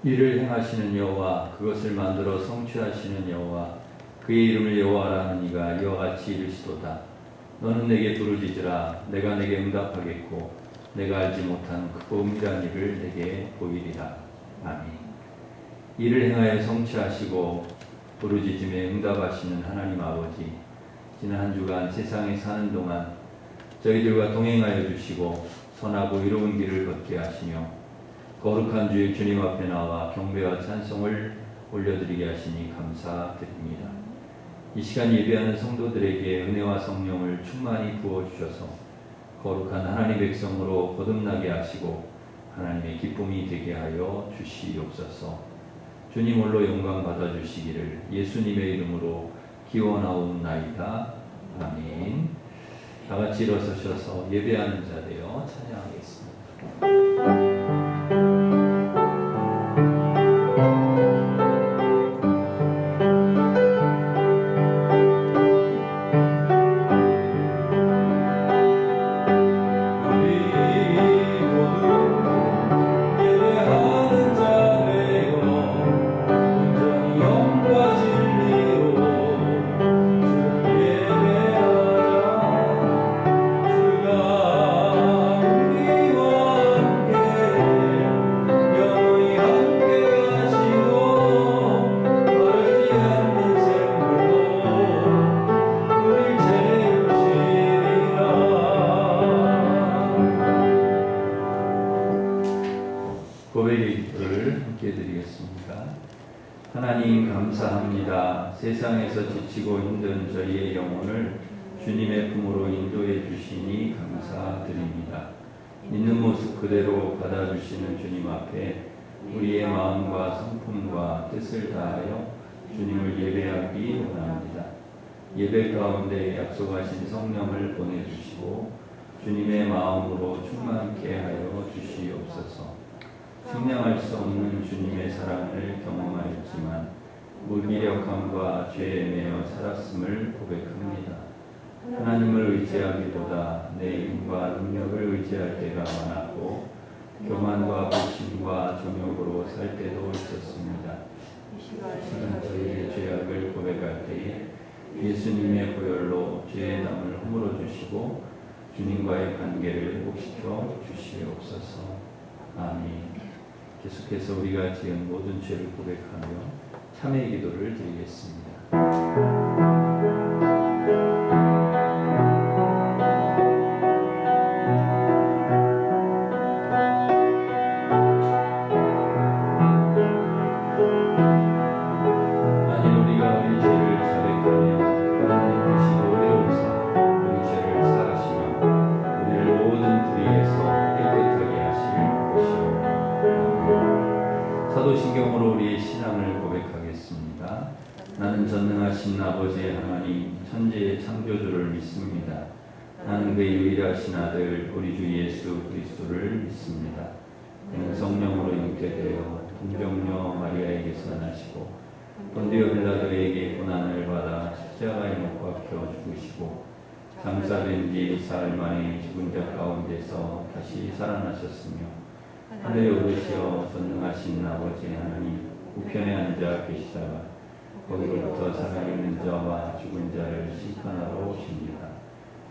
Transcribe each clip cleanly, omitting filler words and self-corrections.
이를 행하시는 여호와, 그것을 만들어 성취하시는 여호와, 그의 이름을 여호와라 하는 이가 이와 같이 이르시도다. 너는 내게 부르짖으라. 내가 내게 응답하겠고 내가 알지 못하는 크고 은밀한 일을 내게 보이리라. 아멘. 이를 행하여 성취하시고 부르짖음에 응답하시는 하나님 아버지, 지난 한 주간 세상에 사는 동안 저희들과 동행하여 주시고 선하고 이로운 길을 걷게 하시며 거룩한 주의 주님 앞에 나와 경배와 찬송을 올려드리게 하시니 감사드립니다. 이 시간 예배하는 성도들에게 은혜와 성령을 충만히 부어주셔서 거룩한 하나님 백성으로 거듭나게 하시고 하나님의 기쁨이 되게 하여 주시옵소서. 주님 홀로 영광 받아주시기를 예수님의 이름으로 기원하옵나이다. 아멘. 다같이 일어서셔서 예배하는 자 되어 찬양하겠습니다. 고백의 기도를 함께 드리겠습니다. 하나님 감사합니다. 세상에서 지치고 힘든 저희의 영혼을 주님의 품으로 인도해 주시니 감사드립니다. 있는 모습 그대로 받아주시는 주님 앞에 우리의 마음과 성품과 뜻을 다하여 주님을 예배하기 원합니다. 예배 가운데 약속하신 성령을 보내주시고 주님의 마음으로 충만케 하여 주시옵소서. 측량할 수 없는 주님의 사랑을 경험하였지만 무기력함과 죄에 매여 살았음을 고백합니다. 하나님을 의지하기보다 내 힘과 능력을 의지할 때가 많았고 교만과 불신과 정욕으로 살 때도 있었습니다. 시간 저희의 죄악을 고백할 때에 예수님의 보혈로 죄의 담을 허물어 주시고 주님과의 관계를 회복시켜 주시옵소서. 아멘. 계속해서 우리가 지은 모든 죄를 고백하며 참회의 기도를 드리겠습니다. 사도신경으로 우리의 신앙을 고백하겠습니다. 나는 전능하신 아버지의 하나님, 천지의 창조주를 믿습니다. 나는 그의 유일하신 아들 우리 주 예수 그리스도를 믿습니다. 그는 성령으로 잉태되어 동정녀 마리아에게서 나시고 본디오 빌라도에게 고난을 받아 십자가에 못 박혀 죽으시고 장사된 지 사흘 만에 죽은 자 가운데서 다시 살아나셨으며 하늘에 오르시어 전능하신 아버지 하나님 우편에 앉아 계시다가 거기로부터 살아있는 자와 죽은 자를 심판하러 오십니다.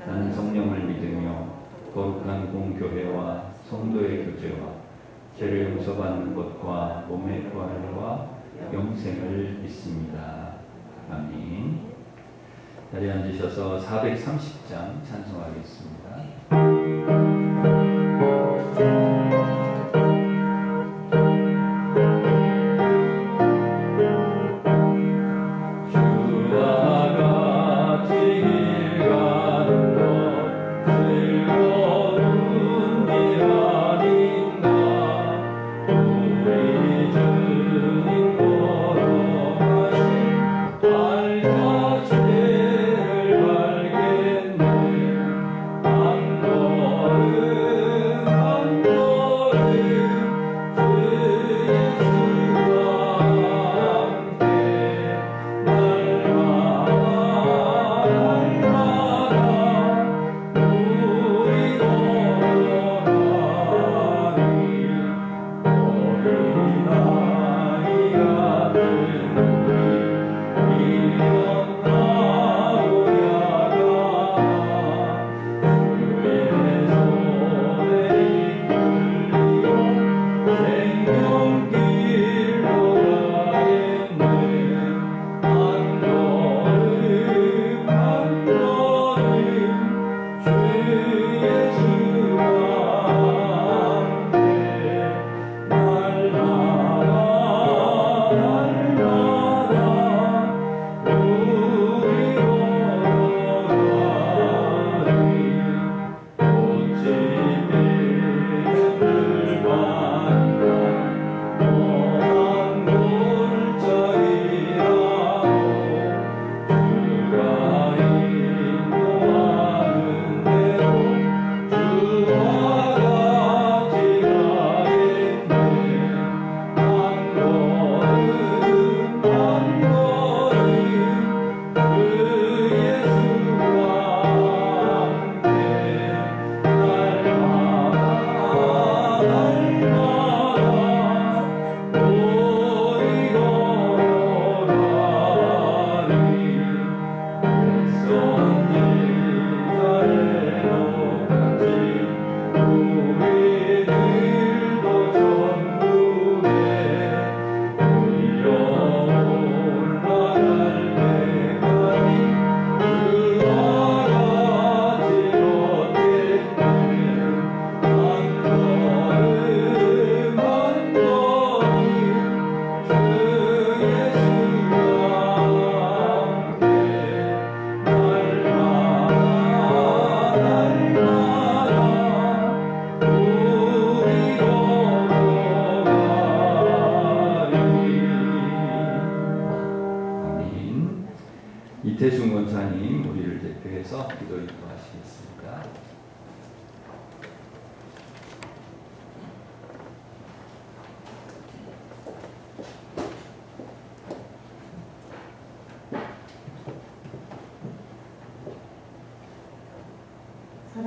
나는 성령을 믿으며 거룩한 공교회와 성도의 교제와 죄를 용서받는 것과 몸의 부활과 영생을 믿습니다. 아멘. 자리에 앉으셔서 430장 찬송하겠습니다. 알고 죄를 알겠네.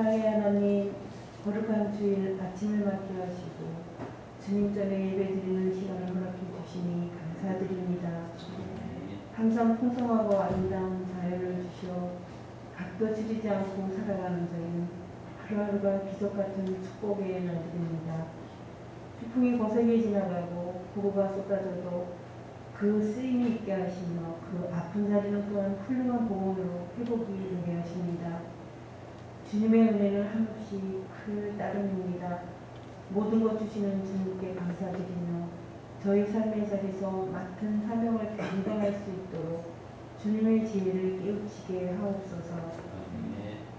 사랑의 하나님, 거룩한 주일 아침을 맞게 하시고 주님 전에 예배드리는 시간을 허락해 주시니 감사드립니다. 항상 풍성하고 아름다운 자유를 주시어 각도 지르지 않고 살아가는 저희는 하루하루가 기적 같은 축복의 날들입니다. 태풍이 거세게 지나가고 폭우가 쏟아져도 그 쓰임이 있게 하시며 그 아픈 자리는 또한 훌륭한 보험으로 회복이 되게 하십니다. 주님의 은혜는 한없이 클 따름입니다. 모든 것 주시는 주님께 감사드리며 저희 삶의 자리에서 맡은 사명을 감당할 수 있도록 주님의 지혜를 깨우치게 하옵소서.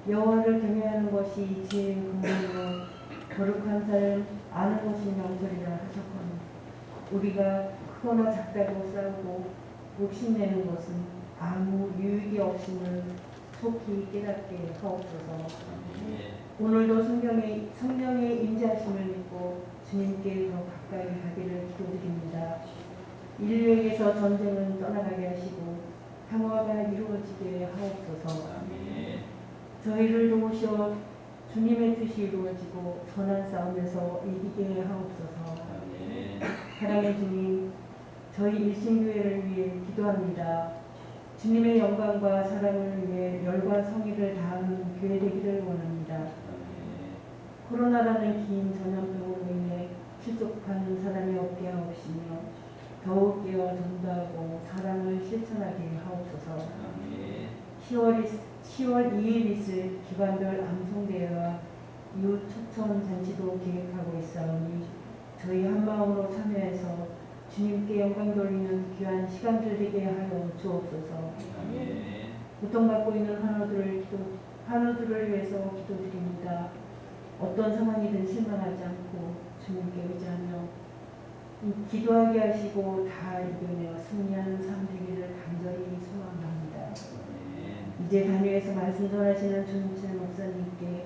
여호와를 경외하는 것이 지혜의 근본이요 거룩한 삶을 아는 것이 명철이라 하셨거니 우리가 크거나 작다고 싸우고 욕심내는 것은 아무 유익이 없음을 속히 깨닫게 하옵소서. 오늘도 성령의 임재하심을 믿고 주님께 더 가까이 가기를 기도드립니다. 인류에게서 전쟁은 떠나가게 하시고 평화가 이루어지게 하옵소서. 저희를 도우시어 주님의 뜻이 이루어지고 선한 싸움에서 이기게 하옵소서. 사랑의 주님, 저희 일신교회를 위해 기도합니다. 주님의 영광과 사랑을 위해 열과 성의를 다하는 교회 되기를 원합니다. 코로나라는 긴 전염병으로 인해 실족하는 사람이 없게 하옵시며 더욱 깨어 전도하고 사랑을 실천하게 하옵소서. 10월 2일 있을 기관별 암송대회와 이웃 초청 잔치도 계획하고 있사오니 저희 한마음으로 참여해서 주님께 영광 돌리는 귀한 시간들 되게 하여 주옵소서. 고통받고 있는 환우들을 위해서 기도드립니다. 어떤 상황이든 실망하지 않고 주님께 의지하며 기도하게 하시고 다 이겨내어 승리하는 삶 되기를 간절히 소망합니다. 이제 단위에서 말씀 전하시는 조인철 목사님께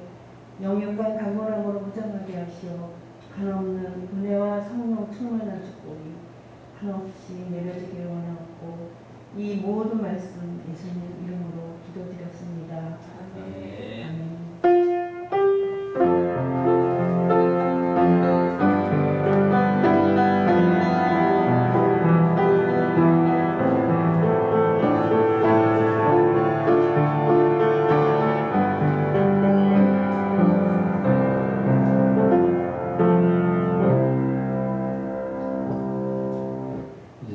영역과 강건함으로 무장하게 하시어 한없는 은혜와 성령 충만한 축복이 한없이 내려지기를 원하고 이 모든 말씀 예수님 이름으로 기도드렸습니다. 아멘.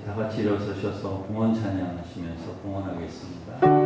다 같이 일어서셔서 봉헌 찬양하시면서 봉헌하겠습니다.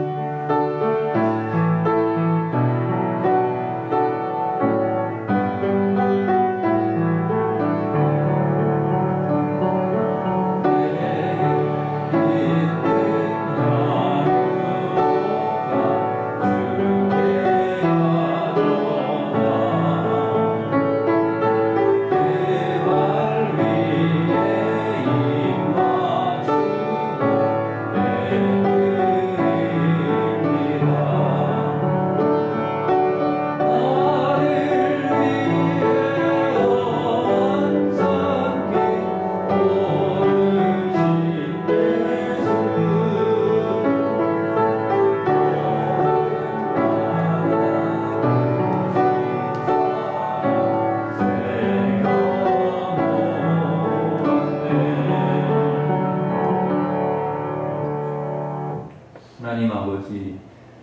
하나님 아버지,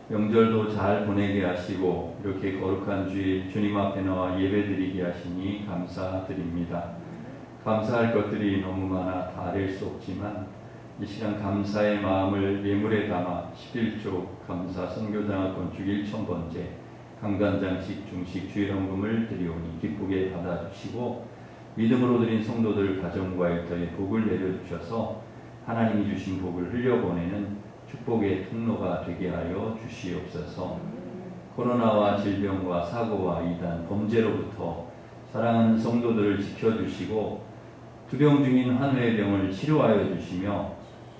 명절도 잘 보내게 하시고 이렇게 거룩한 주일 주님 앞에 나와 예배드리게 하시니 감사드립니다. 감사할 것들이 너무 많아 다 알 수 없지만 이 시간 감사의 마음을 예물에 담아 11조 감사 선교장학 건축 1000번째 강간장식 중식 주일헌금을 드리오니 기쁘게 받아주시고 믿음으로 드린 성도들 가정과 일터에 복을 내려주셔서 하나님이 주신 복을 흘려보내는 축복의 통로가 되게 하여 주시옵소서. 코로나와 질병과 사고와 이단, 범죄로부터 사랑하는 성도들을 지켜주시고 투병 중인 환우의 병을 치료하여 주시며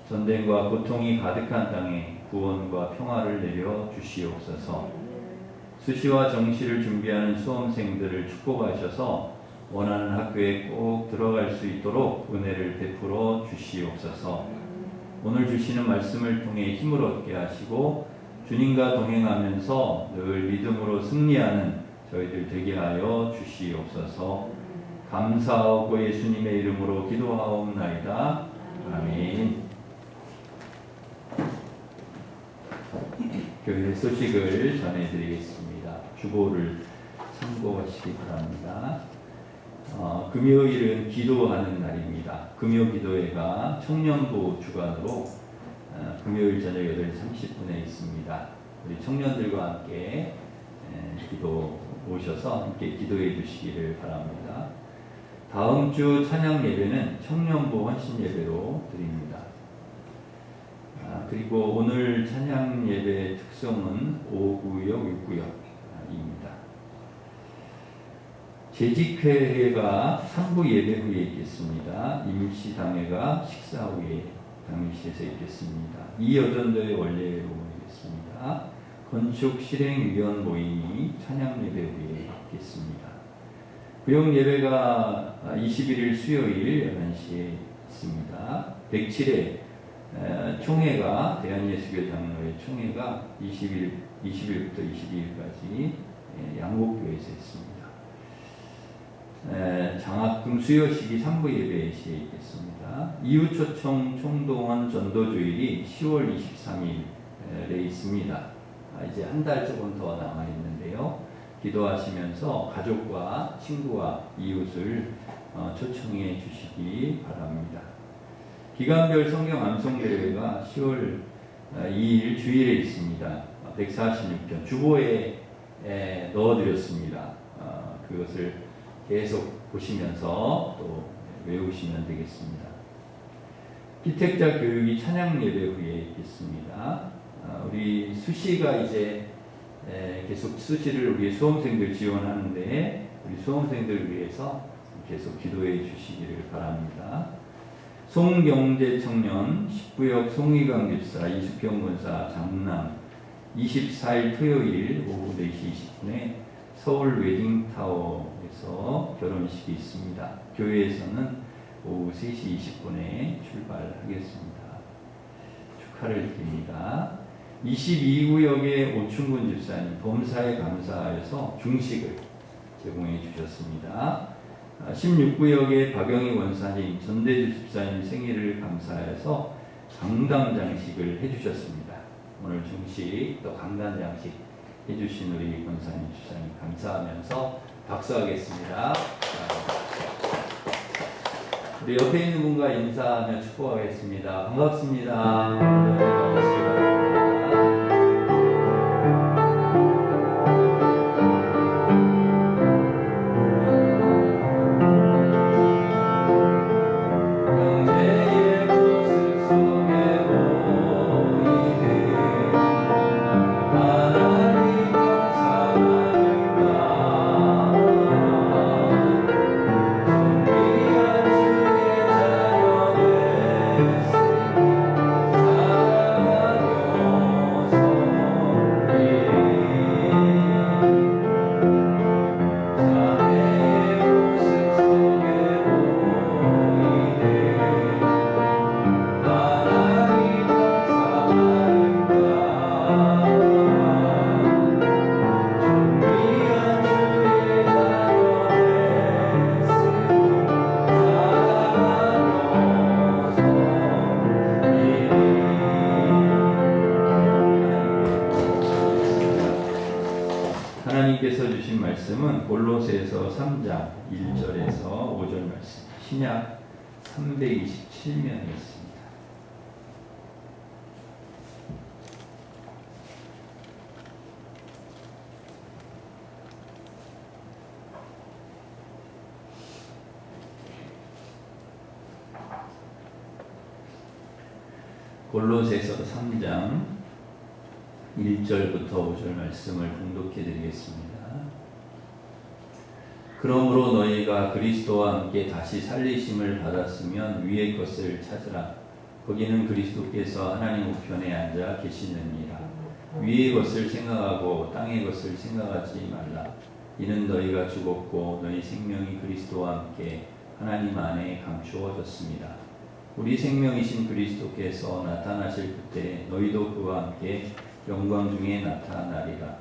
전쟁과 고통이 가득한 땅에 구원과 평화를 내려 주시옵소서. 수시와 정시를 준비하는 수험생들을 축복하셔서 원하는 학교에 꼭 들어갈 수 있도록 은혜를 베풀어 주시옵소서. 오늘 주시는 말씀을 통해 힘을 얻게 하시고 주님과 동행하면서 늘 믿음으로 승리하는 저희들 되게 하여 주시옵소서. 감사하고 예수님의 이름으로 기도하옵나이다. 아멘. 교회 소식을 전해드리겠습니다. 주보를 참고하시기 바랍니다. 금요일은 기도하는 날입니다. 금요 기도회가 청년부 주관으로 금요일 저녁 8시 30분에 있습니다. 우리 청년들과 함께 기도 오셔서 함께 기도해 주시기를 바랍니다. 다음 주 찬양 예배는 청년부 헌신 예배로 드립니다. 그리고 오늘 찬양 예배의 특성은 5구역, 6구역입니다. 재직회가 3부 예배 후에 있겠습니다. 임시당회가 식사 후에 당일시에서 있겠습니다. 이 여전도의 원례로 모이겠습니다. 건축실행위원 모임이 찬양 예배 후에 있겠습니다. 구역 예배가 21일 수요일 11시에 있습니다. 107회 총회가 대한예수교 장로회 총회가 20일부터 22일까지 양곡교회에서 있습니다. 장학금 수여식이 3부 예배 시에 있겠습니다. 이웃초청 총동원 전도주일이 10월 23일에 있습니다. 이제 한 달 조금 더 남아 있는데요. 기도하시면서 가족과 친구와 이웃을 초청해 주시기 바랍니다. 기간별 성경 암송 대회가 10월 2일 주일에 있습니다. 146편 주보에 넣어드렸습니다. 그것을 계속 보시면서 또 외우시면 되겠습니다. 피택자 교육이 찬양 예배 후에 있겠습니다. 우리 수시가 이제 계속 수시를 우리 수험생들 지원하는데 우리 수험생들을 위해서 계속 기도해 주시기를 바랍니다. 송경재 청년 10구역 송희강 집사 이수경 권사 장남 24일 토요일 오후 4시 20분에 서울 웨딩타워에서 결혼식이 있습니다. 교회에서는 오후 3시 20분에 출발하겠습니다. 축하를 드립니다. 22구역의 오충근 집사님 범사에 감사하여서 중식을 제공해 주셨습니다. 16구역의 박영희 원사님 전대주 집사님 생일을 감사해서 강당장식을 해주셨습니다. 오늘 중식 또 강당장식 해주신 우리 권사님 집사님 감사하면서 박수하겠습니다. 우리 옆에 있는 분과 인사하며 축복하겠습니다. 반갑습니다. 반갑습니다. 하나님께서 주신 말씀은 골로새서 3장 1절에서 5절 말씀 신약 327면에 있습니다. 골로새서 3장 1절부터 5절 말씀을 봉독해 드리겠습니다. 그러므로 너희가 그리스도와 함께 다시 살리심을 받았으면 위의 것을 찾으라. 거기는 그리스도께서 하나님 우편에 앉아 계시느니라. 위의 것을 생각하고 땅의 것을 생각하지 말라. 이는 너희가 죽었고 너희 생명이 그리스도와 함께 하나님 안에 감추어졌습니다. 우리 생명이신 그리스도께서 나타나실 그때 너희도 그와 함께 영광 중에 나타나리라.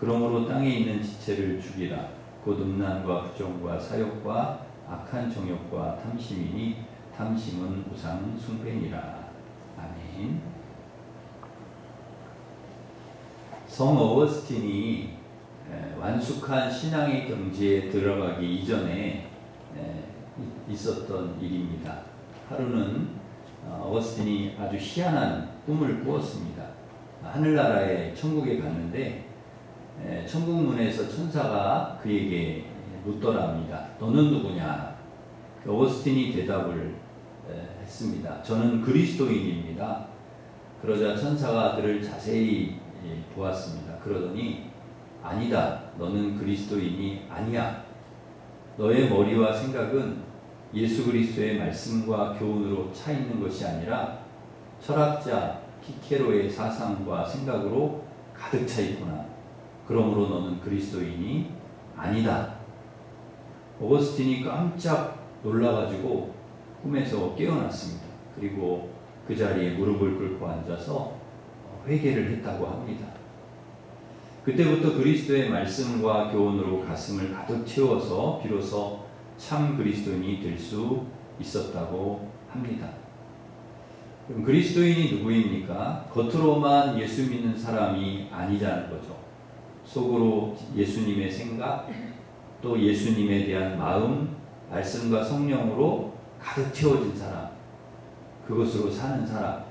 그러므로 땅에 있는 지체를 죽이라. 곧 음란과 부정과 사욕과 악한 정욕과 탐심이니 탐심은 우상 숭배니라. 아멘. 성 어거스틴이 완숙한 신앙의 경지에 들어가기 이전에 있었던 일입니다. 하루는 어거스틴이 아주 희한한 꿈을 꾸었습니다. 하늘나라에 천국에 갔는데 천국 문에서 천사가 그에게 묻더랍니다. 너는 누구냐? 어거스틴이 대답을 했습니다. 저는 그리스도인입니다. 그러자 천사가 그를 자세히 보았습니다. 그러더니 아니다. 너는 그리스도인이 아니야. 너의 머리와 생각은 예수 그리스도의 말씀과 교훈으로 차 있는 것이 아니라 철학자 키케로의 사상과 생각으로 가득 차 있구나. 그러므로 너는 그리스도인이 아니다. 어거스틴이 깜짝 놀라가지고 꿈에서 깨어났습니다. 그리고 그 자리에 무릎을 꿇고 앉아서 회개를 했다고 합니다. 그때부터 그리스도의 말씀과 교훈으로 가슴을 가득 채워서 비로소 참 그리스도인이 될 수 있었다고 합니다. 그럼 그리스도인이 누구입니까? 겉으로만 예수 믿는 사람이 아니자는 거죠. 속으로 예수님의 생각, 또 예수님에 대한 마음, 말씀과 성령으로 가득 채워진 사람, 그것으로 사는 사람.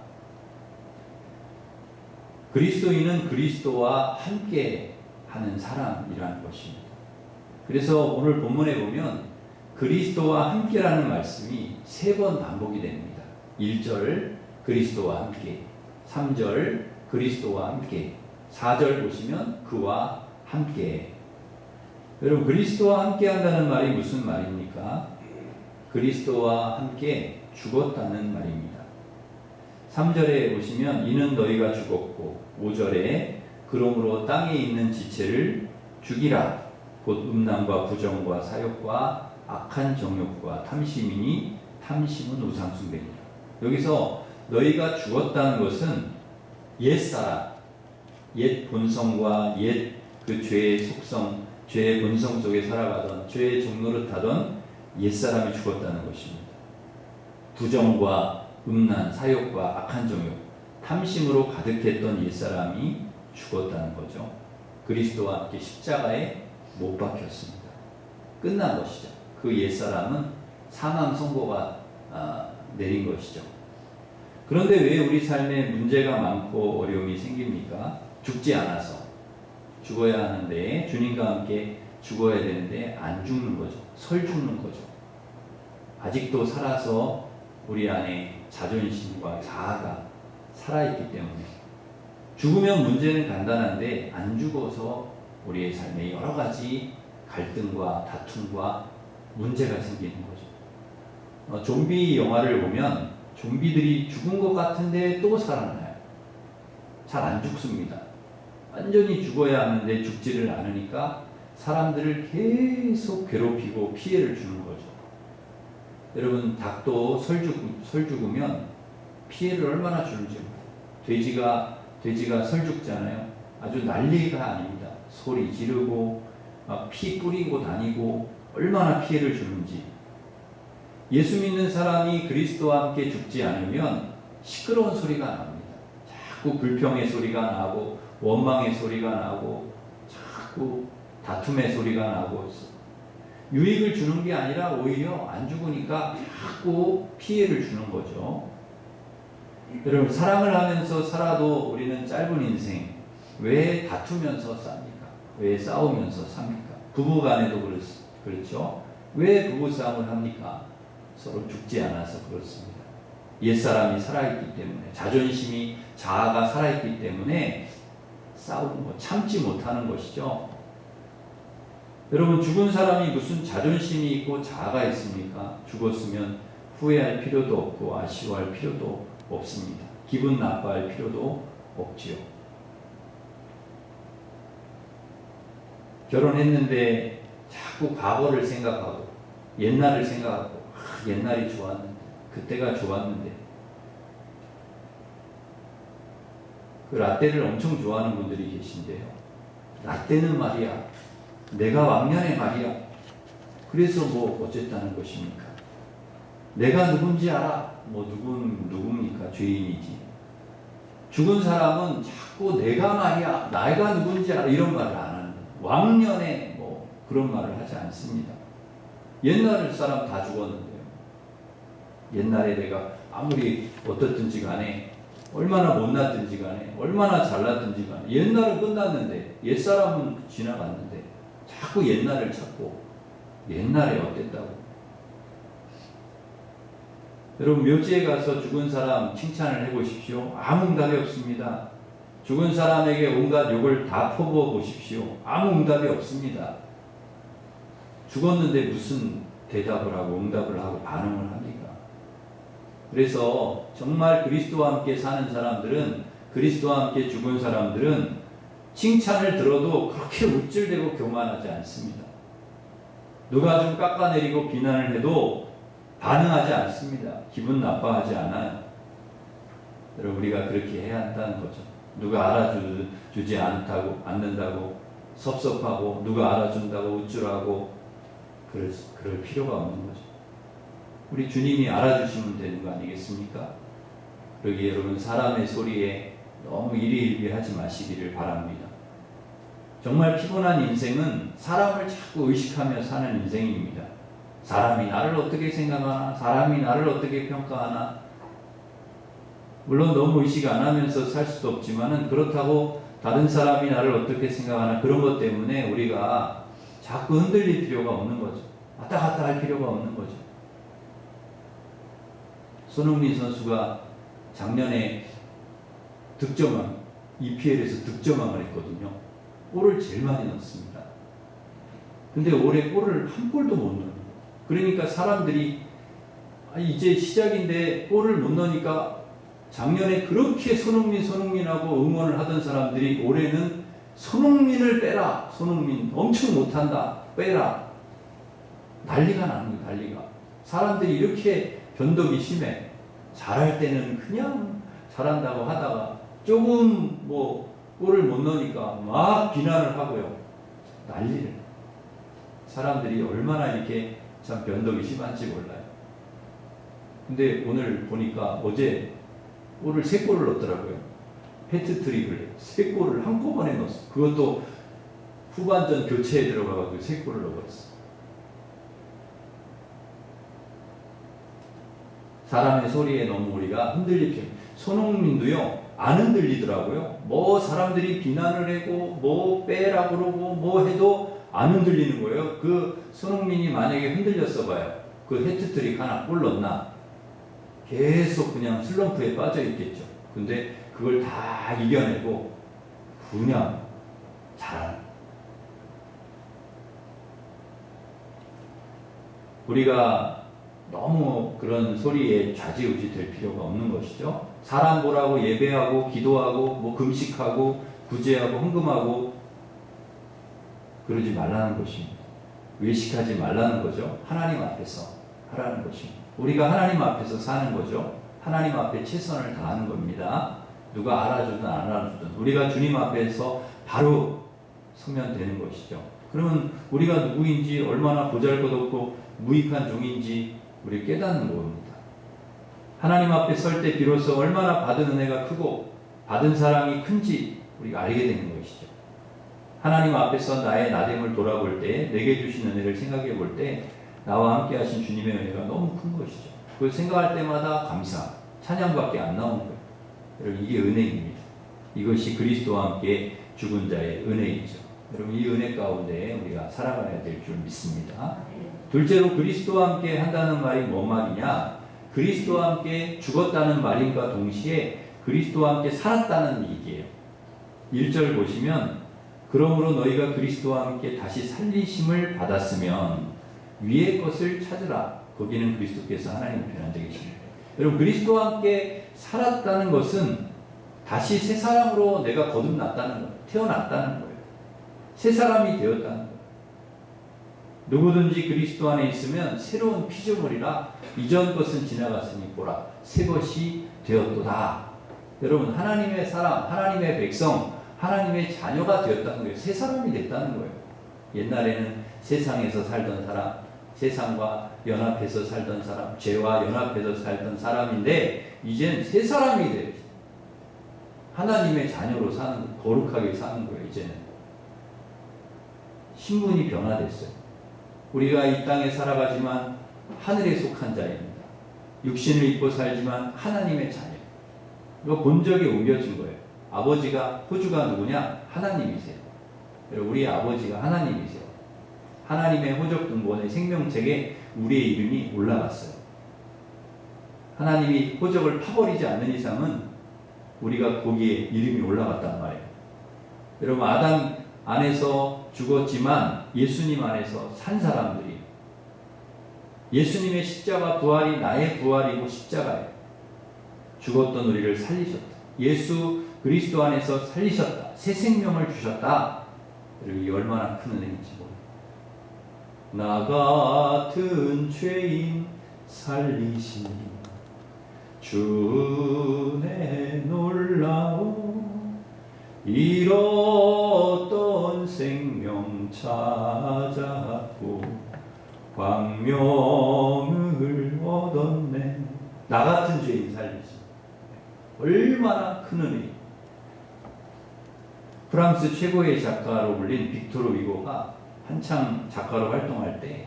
그리스도인은 그리스도와 함께 하는 사람이라는 것입니다. 그래서 오늘 본문에 보면 그리스도와 함께라는 말씀이 3번 반복이 됩니다. 1절 그리스도와 함께, 3절 그리스도와 함께, 4절 보시면 그와 함께. 여러분 그리스도와 함께 한다는 말이 무슨 말입니까? 그리스도와 함께 죽었다는 말입니다. 3절에 보시면 이는 너희가 죽었고, 5절에 그러므로 땅에 있는 지체를 죽이라. 곧 음란과 부정과 사욕과 악한 정욕과 탐심이니 탐심은 우상 숭배니라. 여기서 너희가 죽었다는 것은 옛사람, 옛 본성과 옛 그 죄의 속성, 죄의 본성 속에 살아가던 죄의 종노릇하던 옛사람이 죽었다는 것입니다. 부정과 음란, 사욕과 악한 정욕, 탐심으로 가득했던 옛사람이 죽었다는 거죠. 그리스도와 함께 십자가에 못 박혔습니다. 끝난 것이죠. 그 옛사람은 사망 선고가 내린 것이죠. 그런데 왜 우리 삶에 문제가 많고 어려움이 생깁니까? 죽지 않아서. 죽어야 하는데, 주님과 함께 죽어야 되는데 안 죽는 거죠. 설 죽는 거죠. 아직도 살아서 우리 안에 자존심과 자아가 살아있기 때문에. 죽으면 문제는 간단한데 안 죽어서 우리의 삶에 여러 가지 갈등과 다툼과 문제가 생기는 거죠. 좀비 영화를 보면 좀비들이 죽은 것 같은데 또 살아나요. 잘 안 죽습니다. 완전히 죽어야 하는데 죽지를 않으니까 사람들을 계속 괴롭히고 피해를 주는 거죠. 여러분 닭도 설 죽으면 피해를 얼마나 주는지 몰라요. 돼지가 설 죽잖아요. 아주 난리가 아닙니다. 소리 지르고 막 피 뿌리고 다니고 얼마나 피해를 주는지. 예수 믿는 사람이 그리스도와 함께 죽지 않으면 시끄러운 소리가 납니다. 자꾸 불평의 소리가 나고 원망의 소리가 나고 자꾸 다툼의 소리가 나고 있어. 유익을 주는 게 아니라 오히려 안 죽으니까 자꾸 피해를 주는 거죠. 여러분 사랑을 하면서 살아도 우리는 짧은 인생 왜 다투면서 삽니까? 왜 싸우면서 삽니까? 부부간에도 그렇죠. 왜 부부싸움을 합니까? 서로 죽지 않아서 그렇습니다. 옛사람이 살아있기 때문에, 자존심이, 자아가 살아있기 때문에 싸우는 거 참지 못하는 것이죠. 여러분 죽은 사람이 무슨 자존심이 있고 자아가 있습니까? 죽었으면 후회할 필요도 없고 아쉬워할 필요도 없습니다. 기분 나빠할 필요도 없지요. 결혼했는데 자꾸 과거를 생각하고 옛날을 생각하고 옛날이 좋았는데 그때가 좋았는데 그 라떼를 엄청 좋아하는 분들이 계신데요. 나 때는 말이야. 내가 왕년에 말이야. 그래서 뭐 어쨌다는 것입니까? 내가 누군지 알아. 뭐 누굽니까? 죄인이지. 죽은 사람은 자꾸 내가 말이야. 내가 누군지 알아. 이런 말을 안 하는 거예요. 왕년에 뭐 그런 말을 하지 않습니다. 옛날 사람 다 죽었는데요. 옛날에 내가 아무리 어떻든지 간에 얼마나 못났든지 간에 얼마나 잘났든지 간에 옛날은 끝났는데 옛사람은 지나갔는데 자꾸 옛날을 찾고 옛날에 어땠다고. 여러분 묘지에 가서 죽은 사람 칭찬을 해보십시오. 아무 응답이 없습니다. 죽은 사람에게 온갖 욕을 다 퍼부어 보십시오. 아무 응답이 없습니다. 죽었는데 무슨 대답을 하고 응답을 하고 반응을 합니까? 그래서 정말 그리스도와 함께 사는 사람들은, 그리스도와 함께 죽은 사람들은 칭찬을 들어도 그렇게 우쭐대고 교만하지 않습니다. 누가 좀 깎아내리고 비난을 해도 반응하지 않습니다. 기분 나빠하지 않아요. 여러분 우리가 그렇게 해야 한다는 거죠. 누가 알아주지 않는다고 섭섭하고 누가 알아준다고 우쭐하고 그럴 필요가 없는 거죠. 우리 주님이 알아주시면 되는 거 아니겠습니까? 그러기에 여러분 사람의 소리에 너무 일희일비하지 마시기를 바랍니다. 정말 피곤한 인생은 사람을 자꾸 의식하며 사는 인생입니다. 사람이 나를 어떻게 생각하나? 사람이 나를 어떻게 평가하나? 물론 너무 의식 안 하면서 살 수도 없지만은 그렇다고 다른 사람이 나를 어떻게 생각하나 그런 것 때문에 우리가 자꾸 흔들릴 필요가 없는 거죠. 왔다 갔다 할 필요가 없는 거죠. 손흥민 선수가 작년에 EPL에서 득점왕을 했거든요. 골을 제일 많이 넣었습니다. 근데 올해 골을 한 골도 못 넣어요. 그러니까 사람들이 이제 시작인데 골을 못 넣으니까 작년에 그렇게 손흥민하고 응원을 하던 사람들이 올해는 손흥민을 빼라. 손흥민 엄청 못한다. 빼라. 난리가 나는 거예요. 난리가. 사람들이 이렇게 변덕이 심해. 잘할 때는 그냥 잘한다고 하다가 조금 뭐 골을 못 넣으니까 막 비난을 하고요. 난리를. 사람들이 얼마나 이렇게 참 변덕이 심한지 몰라요. 근데 오늘 보니까 어제 골을 3골을 넣었더라고요. 해트트릭을 3골을 한꺼번에 넣었어. 그것도 후반전 교체에 들어가가지고 3골을 넣어버렸어. 사람의 소리에 너무 우리가 흔들릴 필요. 손흥민도요 안 흔들리더라고요. 뭐 사람들이 비난을 하고 뭐 빼라 그러고 뭐 해도 안 흔들리는 거예요. 그 손흥민이 만약에 흔들렸어 봐요. 그 해트트릭 하나 골 넣나? 계속 그냥 슬럼프에 빠져 있겠죠. 근데 그걸 다 이겨내고 그냥 잘하는. 우리가 너무 그런 소리에 좌지우지 될 필요가 없는 것이죠. 사람 보라고 예배하고 기도하고 뭐 금식하고 구제하고 헌금하고 그러지 말라는 것입니다. 외식하지 말라는 거죠. 하나님 앞에서 하라는 것입니다. 우리가 하나님 앞에서 사는 거죠. 하나님 앞에 최선을 다하는 겁니다. 누가 알아주든 안 알아주든 우리가 주님 앞에서 바로 서면 되는 것이죠. 그러면 우리가 누구인지 얼마나 보잘것없고 무익한 종인지 우리 깨닫는 겁니다. 하나님 앞에 설 때 비로소 얼마나 받은 은혜가 크고 받은 사랑이 큰지 우리가 알게 되는 것이죠. 하나님 앞에서 나의 나됨을 돌아볼 때 내게 주신 은혜를 생각해 볼 때 나와 함께 하신 주님의 은혜가 너무 큰 것이죠. 그걸 생각할 때마다 감사, 찬양밖에 안 나오는 거예요. 여러분 이게 은혜입니다. 이것이 그리스도와 함께 죽은 자의 은혜이죠. 여러분 이 은혜 가운데 우리가 살아가야 될 줄 믿습니다. 둘째로 그리스도와 함께 한다는 말이 뭔 말이냐? 그리스도와 함께 죽었다는 말인가 동시에 그리스도와 함께 살았다는 얘기예요. 1절 보시면 그러므로 너희가 그리스도와 함께 다시 살리심을 받았으면 위의 것을 찾으라. 거기는 그리스도께서 하나님의 편한 자 계시는. 여러분 그리스도와 함께 살았다는 것은 다시 새 사람으로 내가 거듭났다는 거예요. 태어났다는 거예요. 새 사람이 되었다는 거예요. 누구든지 그리스도 안에 있으면 새로운 피조물이라 이전 것은 지나갔으니 보라 새 것이 되었도다. 여러분 하나님의 사람, 하나님의 백성, 하나님의 자녀가 되었다는 거예요. 새 사람이 됐다는 거예요. 옛날에는 세상에서 살던 사람, 세상과 연합해서 살던 사람, 죄와 연합해서 살던 사람인데 이제는 새 사람이 돼요. 하나님의 자녀로 사는, 거룩하게 사는 거예요. 이제는 신분이 변화됐어요. 우리가 이 땅에 살아가지만 하늘에 속한 자입니다. 육신을 입고 살지만 하나님의 자녀. 이거 본적이 옮겨진 거예요. 아버지가, 호주가 누구냐? 하나님이세요. 우리 아버지가 하나님이세요. 하나님의 호적 등본의 생명책에 우리의 이름이 올라갔어요. 하나님이 호적을 파버리지 않는 이상은 우리가 거기에 이름이 올라갔단 말이에요. 여러분, 아담 안에서 죽었지만 예수님 안에서 산 사람들이, 예수님의 십자가 부활이 나의 부활이고 십자가예요. 죽었던 우리를 살리셨다. 예수 그리스도 안에서 살리셨다. 새 생명을 주셨다. 여러분, 이 얼마나 큰 은혜인지 모릅니다. 나 같은 죄인 살리시니 주의 놀라워 잃었던 생명 찾았고 광명을 얻었네. 나 같은 죄인 살리시니 얼마나 큰 은혜. 프랑스 최고의 작가로 불린 빅토르 위고가 한창 작가로 활동할 때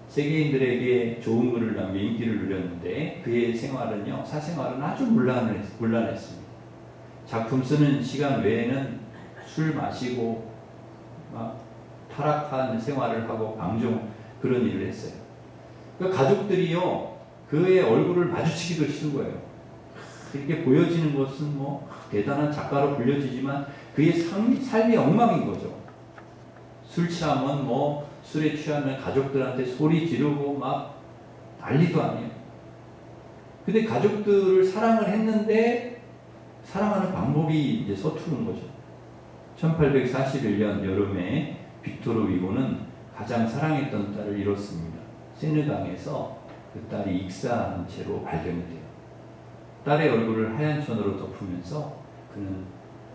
세계인들에게 좋은 글을 남겨 인기를 누렸는데 그의 생활은요, 사생활은 아주 문란했습니다. 작품 쓰는 시간 외에는 술 마시고 막 타락한 생활을 하고 방종 그런 일을 했어요. 그 가족들이요, 그의 얼굴을 마주치기도 싫은 거예요. 이렇게 보여지는 것은 뭐 대단한 작가로 불려지지만 그의 삶이 엉망인 거죠. 술 취하면 뭐 술에 취하면 가족들한테 소리 지르고 막 난리도 아니에요. 근데 가족들을 사랑을 했는데 사랑하는 방법이 이제 서투른 거죠. 1841년 여름에 빅토르 위고는 가장 사랑했던 딸을 잃었습니다. 세느강에서 그 딸이 익사한 채로 발견이 돼요. 딸의 얼굴을 하얀 천으로 덮으면서 그는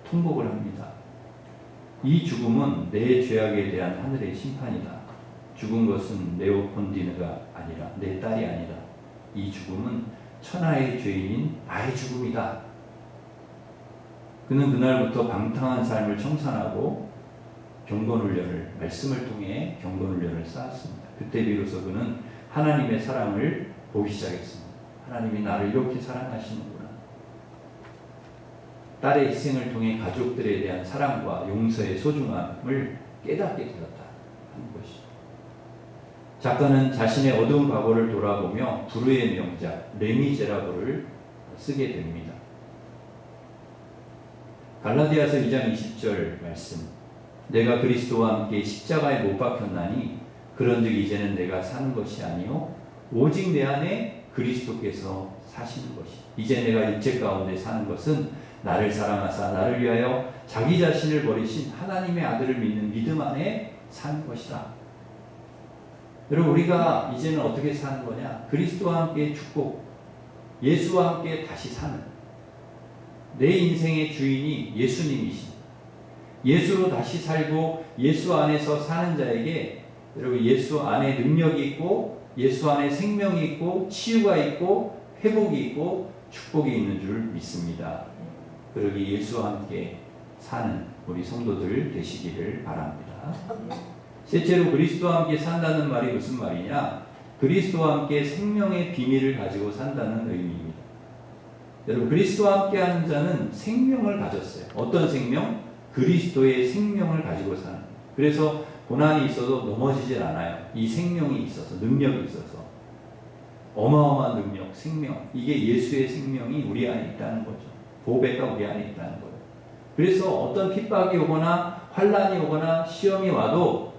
통곡을 합니다. 이 죽음은 내 죄악에 대한 하늘의 심판이다. 죽은 것은 레오폰디느가 아니라 내 딸이 아니라 이 죽음은 천하의 죄인인 나의 죽음이다. 그는 그날부터 방탕한 삶을 청산하고 경건훈련을, 말씀을 통해 경건훈련을 쌓았습니다. 그때 비로소 그는 하나님의 사랑을 보기 시작했습니다. 하나님이 나를 이렇게 사랑하시는구나. 딸의 희생을 통해 가족들에 대한 사랑과 용서의 소중함을 깨닫게 되었다 하는 것이죠. 작가는 자신의 어두운 과거를 돌아보며 불후의 명작 레미제라블을 쓰게 됩니다. 갈라디아서 2장 20절 말씀, 내가 그리스도와 함께 십자가에 못 박혔나니 그런즉 이제는 내가 사는 것이 아니요 오직 내 안에 그리스도께서 사시는 것이. 이제 내가 육체 가운데 사는 것은 나를 사랑하사 나를 위하여 자기 자신을 버리신 하나님의 아들을 믿는 믿음 안에 사는 것이다. 여러분, 우리가 이제는 어떻게 사는 거냐? 그리스도와 함께 죽고 예수와 함께 다시 사는, 내 인생의 주인이 예수님이신, 예수로 다시 살고 예수 안에서 사는 자에게 여러분, 예수 안에 능력이 있고 예수 안에 생명이 있고 치유가 있고 회복이 있고 축복이 있는 줄 믿습니다. 그러기 예수와 함께 사는 우리 성도들 되시기를 바랍니다. 셋째로, 그리스도와 함께 산다는 말이 무슨 말이냐? 그리스도와 함께 생명의 비밀을 가지고 산다는 의미입니다. 여러분, 그리스도와 함께 하는 자는 생명을 가졌어요. 어떤 생명? 그리스도의 생명을 가지고 사는. 그래서 고난이 있어도 넘어지질 않아요. 이 생명이 있어서, 능력이 있어서. 어마어마한 능력, 생명. 이게 예수의 생명이 우리 안에 있다는 거죠. 보배가 우리 안에 있다는 거예요. 그래서 어떤 핍박이 오거나 환란이 오거나 시험이 와도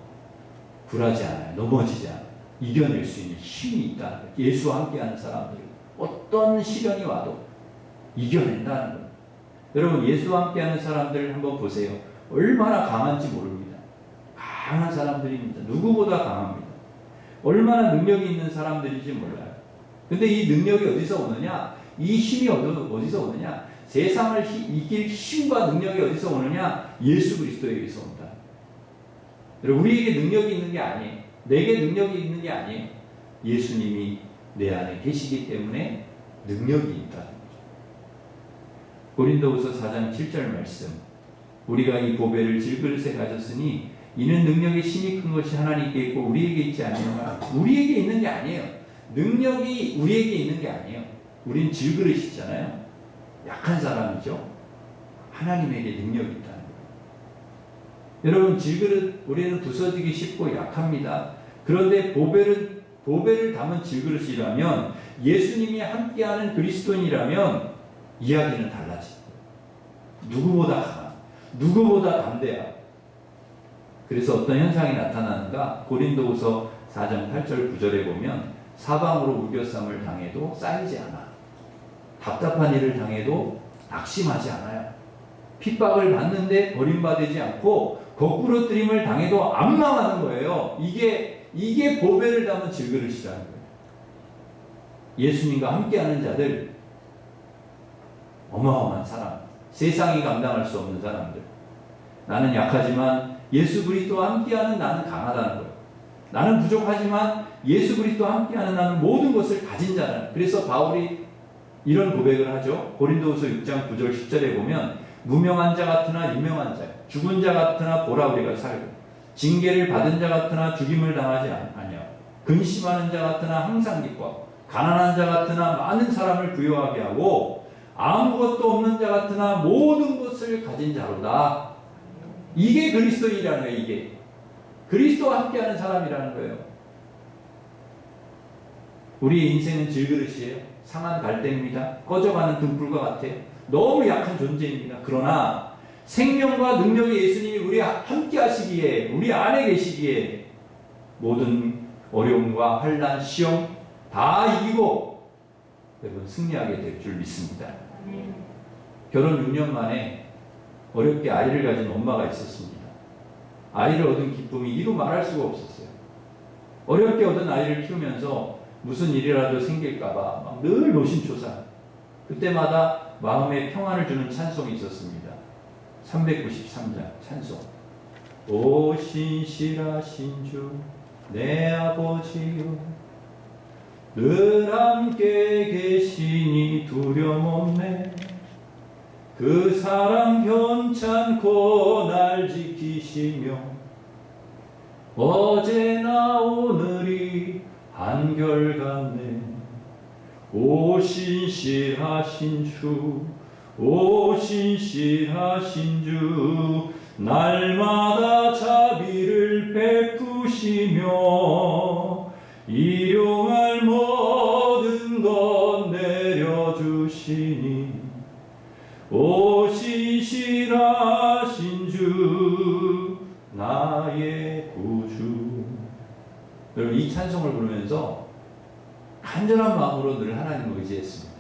굴하지 않아요. 넘어지지 않아요. 이겨낼 수 있는 힘이 있다는 거예요. 예수와 함께하는 사람들이 어떤 시련이 와도 이겨낸다는 거예요. 여러분, 예수와 함께하는 사람들 한번 보세요. 얼마나 강한지 모릅니다. 강한 사람들입니다. 누구보다 강합니다. 얼마나 능력이 있는 사람들인지 몰라요. 근데 이 능력이 어디서 오느냐? 이 힘이 어디서 오느냐? 세상을 이길 힘과 능력이 어디서 오느냐? 예수 그리스도에게서 온다. 여러분, 우리에게 능력이 있는 게 아니에요. 내게 능력이 있는 게 아니에요. 예수님이 내 안에 계시기 때문에 능력이 있다는 거죠. 고린도후서 4장 7절 말씀. 우리가 이 보배를 질그릇에 가졌으니 이는 능력의 힘이 큰 것이 하나님께 있고 우리에게 있지 아니하나. 우리에게 있는 게 아니에요. 능력이 우리에게 있는 게 아니에요. 우린 질그릇이잖아요. 약한 사람이죠. 하나님에게 능력이 있다는 거예요. 여러분, 질그릇, 우리는 부서지기 쉽고 약합니다. 그런데 보배를 담은 질그릇이라면, 예수님이 함께하는 그리스도인이라면 이야기는 달라집니다. 누구보다 강한, 누구보다 담대한. 그래서 어떤 현상이 나타나는가? 고린도후서 4장 8절 9절에 보면 사방으로 우겨쌈을 당해도 쌓이지 않아. 답답한 일을 당해도 낙심하지 않아요. 핍박을 받는데 버림받지 않고 거꾸로 뜨림을 당해도 안 망하는 거예요. 이게 보배를 담은 질그릇이라는 거예요. 예수님과 함께하는 자들, 어마어마한 사람, 세상이 감당할 수 없는 사람들. 나는 약하지만 예수 그리스도와 함께하는 나는 강하다는 거예요. 나는 부족하지만 예수 그리스도와 함께하는 나는 모든 것을 가진 자라는. 그래서 바울이 이런 고백을 하죠. 고린도후서 6장 9절 10절에 보면 무명한 자 같으나 유명한 자, 죽은 자 같으나 보라 우리가 살고, 징계를 받은 자 같으나 죽임을 당하지 아니하고, 근심하는 자 같으나 항상 기뻐하고, 가난한 자 같으나 많은 사람을 부유하게 하고, 아무것도 없는 자 같으나 모든 것을 가진 자로다. 이게 그리스도인이라는 거예요. 이게 그리스도와 함께하는 사람이라는 거예요. 우리의 인생은 질그릇이에요. 상한 갈대입니다. 꺼져가는 등불과 같아요. 너무 약한 존재입니다. 그러나 생명과 능력의 예수님이 우리와 함께 하시기에, 우리 안에 계시기에 모든 어려움과 환난, 시험 다 이기고 여러분 승리하게 될 줄 믿습니다. 결혼 6년 만에 어렵게 아이를 가진 엄마가 있었습니다. 아이를 얻은 기쁨이 이루 말할 수가 없었어요. 어렵게 얻은 아이를 키우면서 무슨 일이라도 생길까봐 늘 노심초사. 그때마다 마음에 평안을 주는 찬송이 있었습니다. 393장 찬송. 오 신실하신 주 내 아버지요, 늘 함께 계시니 두려움 없네. 그 사랑 변찮고 날 지키시며 어제나 오늘이 한결같네. 오 신실하신 주, 오 신실하신 주, 날마다 자비를 베푸시며 일용할 모든 것 내려주시니 오 신실하신 주 나의 구주. 여러분, 이 찬송을 부르면서 간절한 마음으로 늘 하나님을 의지했습니다.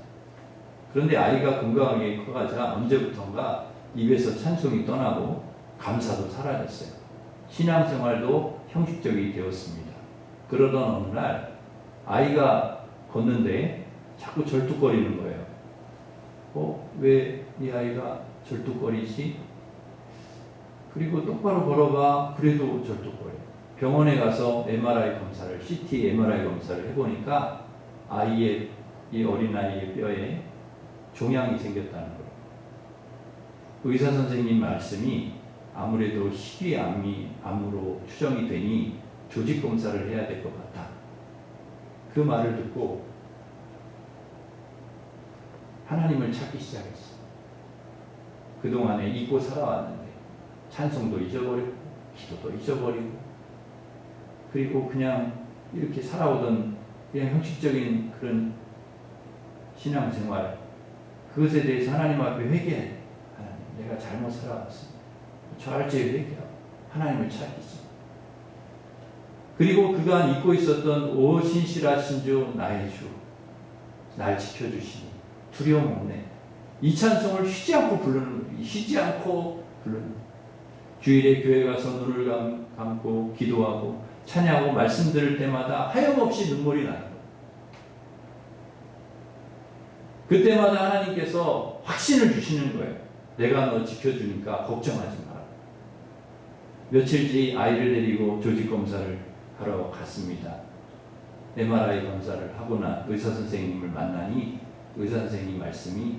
그런데 아이가 건강하게 커가자 언제부턴가 입에서 찬송이 떠나고 감사도 사라졌어요. 신앙생활도 형식적이 되었습니다. 그러던 어느 날 아이가 걷는데 자꾸 절뚝거리는 거예요. 왜 이 아이가 절뚝거리지? 그리고 똑바로 걸어봐. 그래도 절뚝거려. 병원에 가서 MRI 검사를, CT MRI 검사를 해보니까 아이의, 이 어린아이의 뼈에 종양이 생겼다는 거예요. 의사 선생님 말씀이 아무래도 희귀암으로 추정이 되니 조직 검사를 해야 될 것 같다. 그 말을 듣고 하나님을 찾기 시작했어. 그동안에 잊고 살아왔는데 찬송도 잊어버리고 기도도 잊어버리고 그리고 그냥 이렇게 살아오던 그냥 형식적인 그런 신앙생활, 그것에 대해서 하나님 앞에 회개해. 하나님, 내가 잘못 살아왔습니다. 철저히 회개하고 하나님을 찾겠습니다. 그리고 그간 잊고 있었던 오 신실하신 주 나의 주, 날 지켜주시니 두려움 없네. 이 찬송을 쉬지 않고 부르는 거예요. 쉬지 않고 부르는 거예요. 주일에 교회 가서 눈을 감고 기도하고 찬양하고 말씀 들을 때마다 하염없이 눈물이 나는 거예요. 그때마다 하나님께서 확신을 주시는 거예요. 내가 너 지켜주니까 걱정하지 마라. 며칠 뒤 아이를 데리고 조직 검사를 하러 갔습니다. MRI 검사를 하거나 의사 선생님을 만나니 의사 선생님 말씀이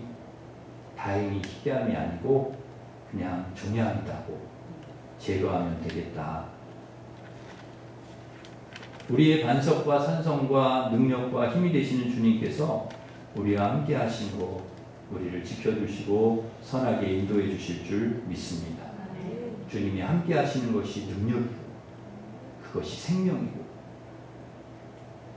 다행히 희귀암이 아니고 그냥 종양이다고 제거하면 되겠다. 우리의 반석과 산성과 능력과 힘이 되시는 주님께서 우리와 함께 하시고 우리를 지켜주시고 선하게 인도해 주실 줄 믿습니다. 주님이 함께 하시는 것이 능력이고 그것이 생명이고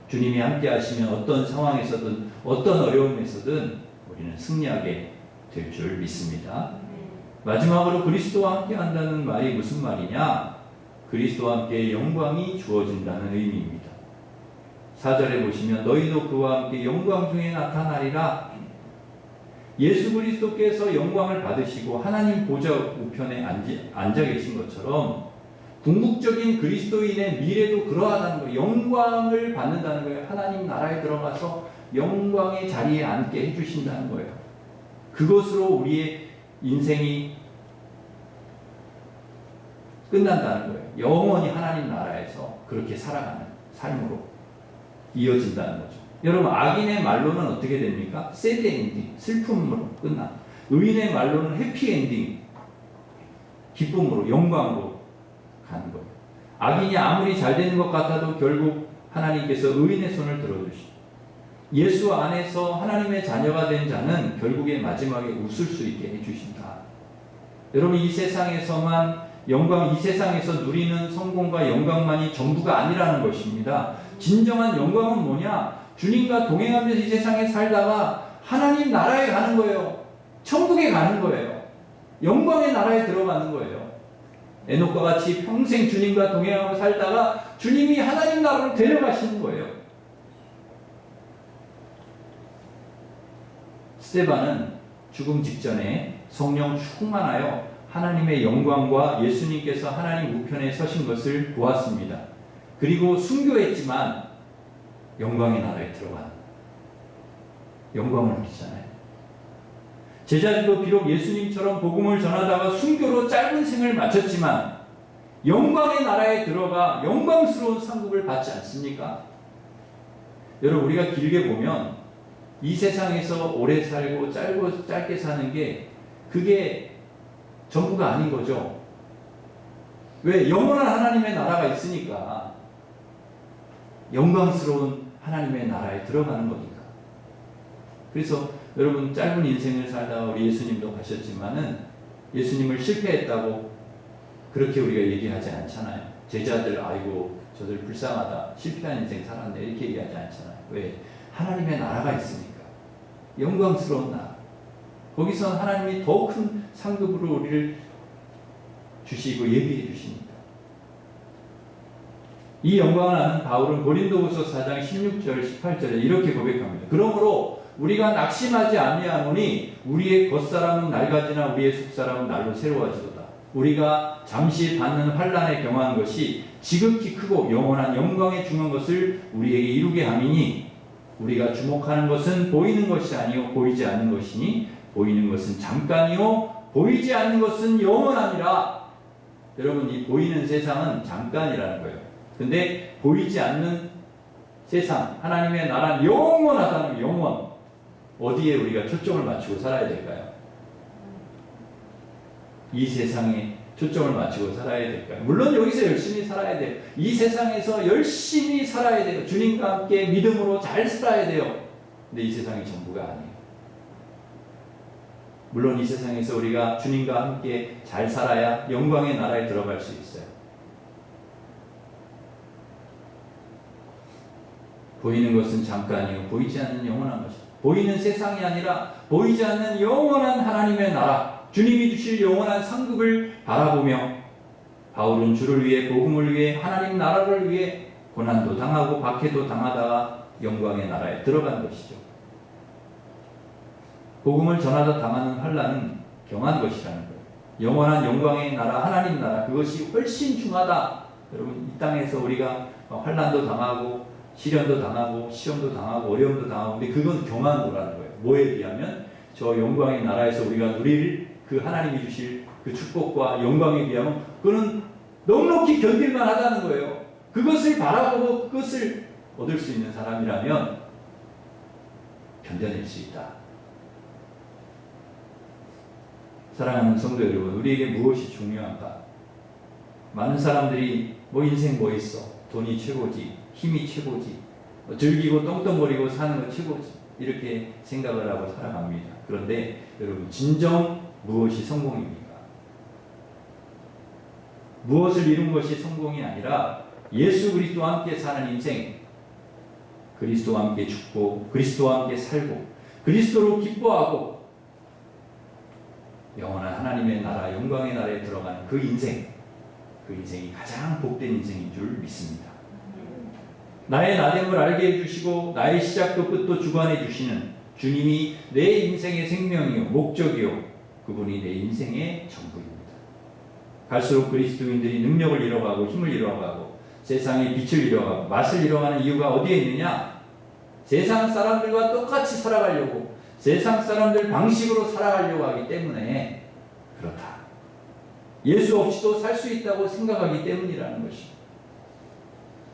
주님이 함께 하시면 어떤 상황에서든 어떤 어려움에서든 우리는 승리하게 될 줄 믿습니다. 마지막으로 그리스도와 함께 한다는 말이 무슨 말이냐? 그리스도와 함께 영광이 주어진다는 의미입니다. 4절에 보시면 너희도 그와 함께 영광 중에 나타나리라. 예수 그리스도께서 영광을 받으시고 하나님 보좌 우편에 앉아 계신 것처럼 궁극적인 그리스도인의 미래도 그러하다는 거예요. 영광을 받는다는 거예요. 하나님 나라에 들어가서 영광의 자리에 앉게 해주신다는 거예요. 그것으로 우리의 인생이 끝난다는 거예요. 영원히 하나님 나라에서 그렇게 살아가는 삶으로 이어진다는 거죠. 여러분, 악인의 말로는 어떻게 됩니까? 새드 엔딩, 슬픔으로 끝나. 의인의 말로는 해피 엔딩, 기쁨으로, 영광으로 가는 거예요. 악인이 아무리 잘 되는 것 같아도 결국 하나님께서 의인의 손을 들어주시고 예수 안에서 하나님의 자녀가 된 자는 결국에 마지막에 웃을 수 있게 해주신다. 여러분, 이 세상에서만 영광, 이 세상에서 누리는 성공과 영광만이 전부가 아니라는 것입니다. 진정한 영광은 뭐냐? 주님과 동행하면서 이 세상에 살다가 하나님 나라에 가는 거예요. 천국에 가는 거예요. 영광의 나라에 들어가는 거예요. 에녹과 같이 평생 주님과 동행하고 살다가 주님이 하나님 나라로 데려가시는 거예요. 스데반은 죽음 직전에 성령 충만하여 하나님의 영광과 예수님께서 하나님 우편에 서신 것을 보았습니다. 그리고 순교했지만 영광의 나라에 들어간 영광을 누리잖아요. 제자들도 비록 예수님처럼 복음을 전하다가 순교로 짧은 생을 마쳤지만 영광의 나라에 들어가 영광스러운 상급을 받지 않습니까? 여러분, 우리가 길게 보면 이 세상에서 오래 살고 짧게 사는 게 그게 전부가 아닌 거죠. 왜? 영원한 하나님의 나라가 있으니까 영광스러운 하나님의 나라에 들어가는 거니까. 그래서 여러분, 짧은 인생을 살다가 우리 예수님도 가셨지만은 예수님을 실패했다고 그렇게 우리가 얘기하지 않잖아요. 제자들 아이고 저들 불쌍하다, 실패한 인생 살았네, 이렇게 얘기하지 않잖아요. 왜? 하나님의 나라가 있으니까. 영광스러운 나라. 거기서 하나님이 더 큰 상급으로 우리를 주시고 예비해 주십니다. 이 영광을 아는 바울은 고린도후서 4장 16절 18절에 이렇게 고백합니다. 그러므로 우리가 낙심하지 아니하노니 우리의 겉사람은 낡아지나 우리의 속사람은 날로 새로워지도다. 우리가 잠시 받는 환난에 경화한 것이 지극히 크고 영원한 영광에 중한 것을 우리에게 이루게 함이니 우리가 주목하는 것은 보이는 것이 아니요 보이지 않는 것이니 보이는 것은 잠깐이요 보이지 않는 것은 영원하니라. 여러분, 이 보이는 세상은 잠깐이라는 거예요. 근데 보이지 않는 세상, 하나님의 나라는 영원하다는 영원. 어디에 우리가 초점을 맞추고 살아야 될까요? 이 세상에 초점을 맞추고 살아야 될까요? 물론 여기서 열심히 살아야 돼요. 이 세상에서 열심히 살아야 돼요. 주님과 함께 믿음으로 잘 살아야 돼요. 근데 이 세상이 전부가 아니에요. 물론 이 세상에서 우리가 주님과 함께 잘 살아야 영광의 나라에 들어갈 수 있어요. 보이는 것은 잠깐이요 보이지 않는 영원한 것이다. 보이는 세상이 아니라 보이지 않는 영원한 하나님의 나라, 주님이 주실 영원한 상급을 바라보며 바울은 주를 위해, 복음을 위해, 하나님 나라를 위해 고난도 당하고 박해도 당하다가 영광의 나라에 들어간 것이죠. 복음을 전하다 당하는 환난은 경한 것이라는 거예요. 영원한 영광의 나라, 하나님 나라, 그것이 훨씬 중하다. 여러분, 이 땅에서 우리가 환난도 당하고 시련도 당하고 시험도 당하고 어려움도 당하고, 근데 그건 경한 거라는 거예요. 뭐에 비하면 저 영광의 나라에서 우리가 누릴 그 하나님이 주실 그 축복과 영광에 비하면 그는 넉넉히 견딜만 하다는 거예요. 그것을 바라보고 그것을 얻을 수 있는 사람이라면 견뎌낼 수 있다. 사랑하는 성도 여러분, 우리에게 무엇이 중요한가? 많은 사람들이 뭐 인생 뭐 있어? 돈이 최고지, 힘이 최고지, 즐기고 똥똥거리고 사는 거 최고지, 이렇게 생각을 하고 살아갑니다. 그런데 여러분, 진정 무엇이 성공입니까? 무엇을 이룬 것이 성공이 아니라 예수 그리스도와 함께 사는 인생, 그리스도와 함께 죽고 그리스도와 함께 살고 그리스도로 기뻐하고 영원한 하나님의 나라, 영광의 나라에 들어가는 그 인생, 그 인생이 가장 복된 인생인 줄 믿습니다. 나의 나됨을 알게 해주시고 나의 시작도 끝도 주관해 주시는 주님이 내 인생의 생명이요 목적이요, 그분이 내 인생의 전부입니다. 갈수록 그리스도인들이 능력을 잃어가고 힘을 잃어가고 세상의 빛을 잃어가고 맛을 잃어가는 이유가 어디에 있느냐? 세상 사람들과 똑같이 살아가려고, 세상 사람들 방식으로 살아가려고 하기 때문에 그렇다. 예수 없이도 살 수 있다고 생각하기 때문이라는 것입니다.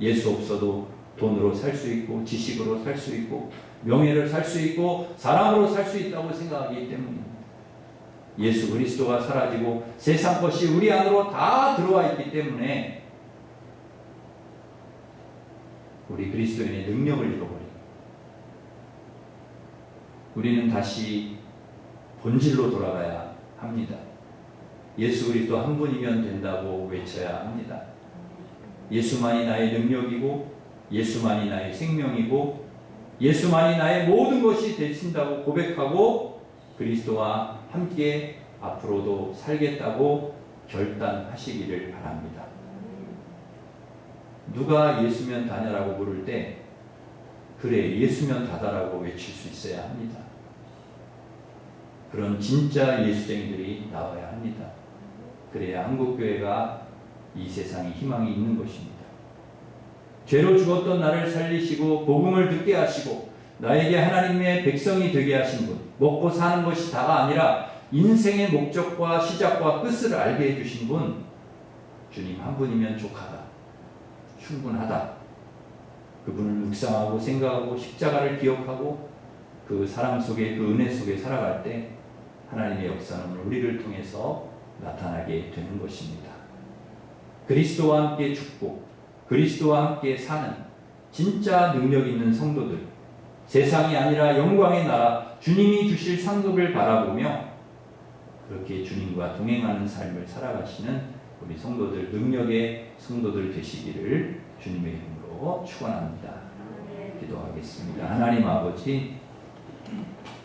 예수 없어도 돈으로 살 수 있고 지식으로 살 수 있고 명예를 살 수 있고 사랑으로 살 수 있다고 생각하기 때문입니다. 예수 그리스도가 사라지고 세상 것이 우리 안으로 다 들어와 있기 때문에 우리 그리스도인의 능력을 잃어버립니다. 우리는 다시 본질로 돌아가야 합니다. 예수 그리스도 한 분이면 된다고 외쳐야 합니다. 예수만이 나의 능력이고 예수만이 나의 생명이고 예수만이 나의 모든 것이 되신다고 고백하고 그리스도와 함께 앞으로도 살겠다고 결단하시기를 바랍니다. 누가 예수면 다냐라고 물을 때 그래 예수면 다다라고 외칠 수 있어야 합니다. 그런 진짜 예수쟁이들이 나와야 합니다. 그래야 한국교회가 이 세상에 희망이 있는 것입니다. 죄로 죽었던 나를 살리시고 복음을 듣게 하시고 나에게 하나님의 백성이 되게 하신 분, 먹고 사는 것이 다가 아니라 인생의 목적과 시작과 끝을 알게 해주신 분, 주님 한 분이면 족하다, 충분하다. 그분을 묵상하고 생각하고 십자가를 기억하고 그 사랑 속에, 그 은혜 속에 살아갈 때 하나님의 역사는 우리를 통해서 나타나게 되는 것입니다. 그리스도와 함께 죽고 그리스도와 함께 사는 진짜 능력 있는 성도들, 세상이 아니라 영광의 나라, 주님이 주실 상급을 바라보며 그렇게 주님과 동행하는 삶을 살아가시는 우리 성도들, 능력의 성도들 되시기를 주님의 이름으로 축원합니다. 기도하겠습니다. 하나님 아버지,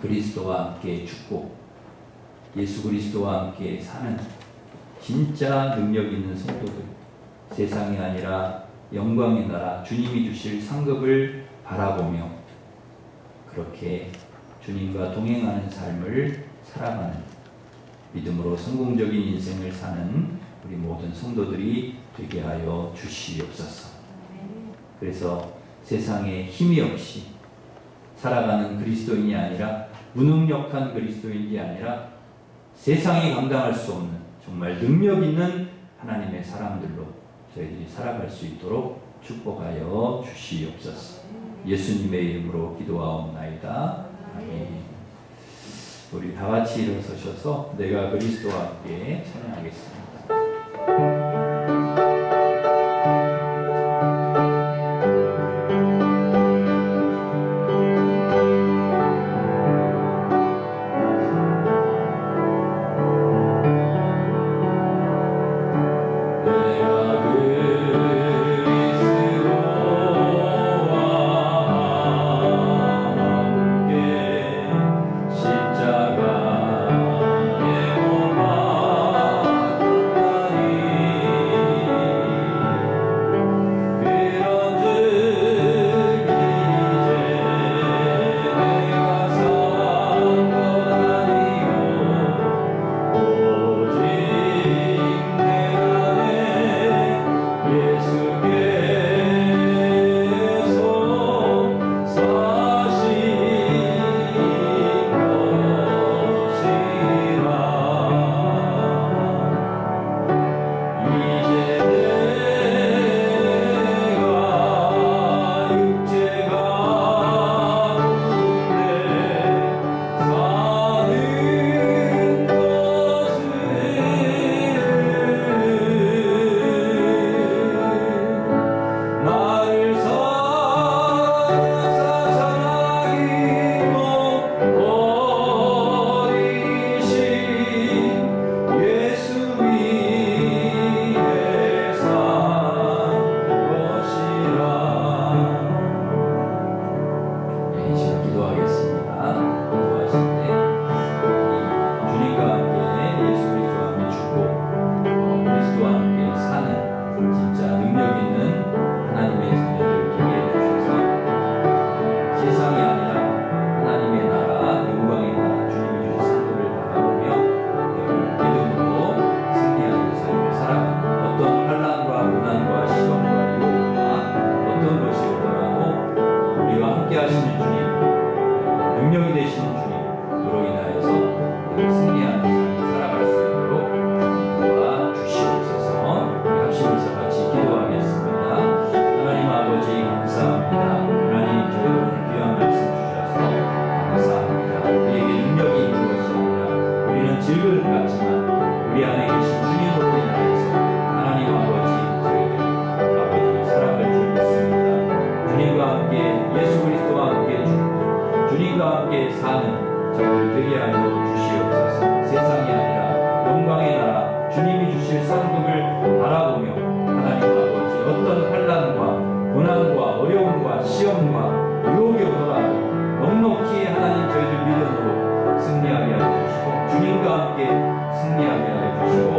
그리스도와 함께 죽고 예수 그리스도와 함께 사는 진짜 능력 있는 성도들, 세상이 아니라 영광의 나라, 주님이 주실 상급을 바라보며 그렇게 주님과 동행하는 삶을 살아가는 믿음으로 성공적인 인생을 사는 우리 모든 성도들이 되게 하여 주시옵소서. 그래서 세상에 힘이 없이 살아가는 그리스도인이 아니라 무능력한 그리스도인이 아니라 세상이 감당할 수 없는 정말 능력 있는 하나님의 사람들로 저희들이 살아갈 수 있도록 축복하여 주시옵소서. 예수님의 이름으로 기도하옵나이다. 아멘. 우리 다 같이 일어서셔서 내가 그리스도와 함께 찬양하겠습니다. 십자가의 고마 주님으로 인하여서 우리가 승리하는 삶을 살아갈 수 있도록 도와주시옵소서. 우리 합심해서 같이 기도하겠습니다. 하나님 아버지 감사합니다. 하나님 저희를 귀한 말씀 주셔서 감사합니다. 우리에게 능력이 있는 것이 아니라 우리는 질그릇 같지만 우리 안에 계신 주님으로 인하여서 하나님 아버지 저희들 아버지 살아갈 줄 믿습니다. 주님과 함께 예수 그리스도와 함께 죽고 주님과 함께 사는 저희들 되게 하여 주시옵소서. 세상이 아니라 영광의 나라 주님이 주실 상급을 바라보며 하나님 아버지 어떤 환난과 고난과 어려움과 시험과 유혹이 오더라도 넉넉히 하나님 저희들 믿음으로 승리하게 하여 주시고 주님과 함께 승리하게 하여 주시고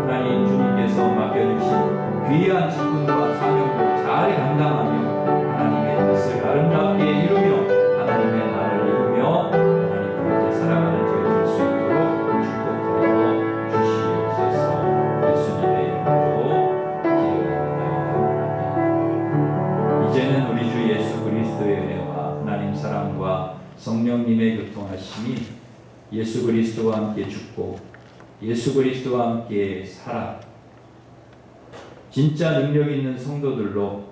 하나님 주님께서 맡겨주신 귀한 직분과 사명도 잘 감당하며 하나님의 뜻을 아름답게 이루며 하나님의 나라를 이루며 하나님 그렇게 살아가는 저희 될 수 있도록 축복하여 주시옵소서. 예수님의 이름으로 기도합니다. 이제는 우리 주 예수 그리스도의 은혜와 하나님 사랑과 성령님의 교통하심이 예수 그리스도와 함께 죽고 예수 그리스도와 함께 살아 진짜 능력 있는 성도들로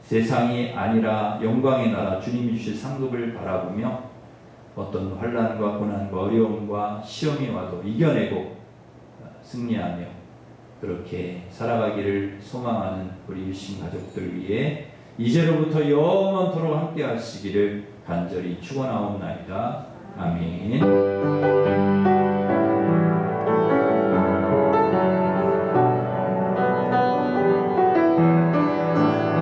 세상이 아니라 영광의 나라 주님이 주실 상급을 바라보며 어떤 환난과 고난과 어려움과 시험이 와도 이겨내고 승리하며 그렇게 살아가기를 소망하는 우리 일신 가족들 위해 이제로부터 영원토록 함께 하시기를 간절히 축원하옵나이다. 아멘.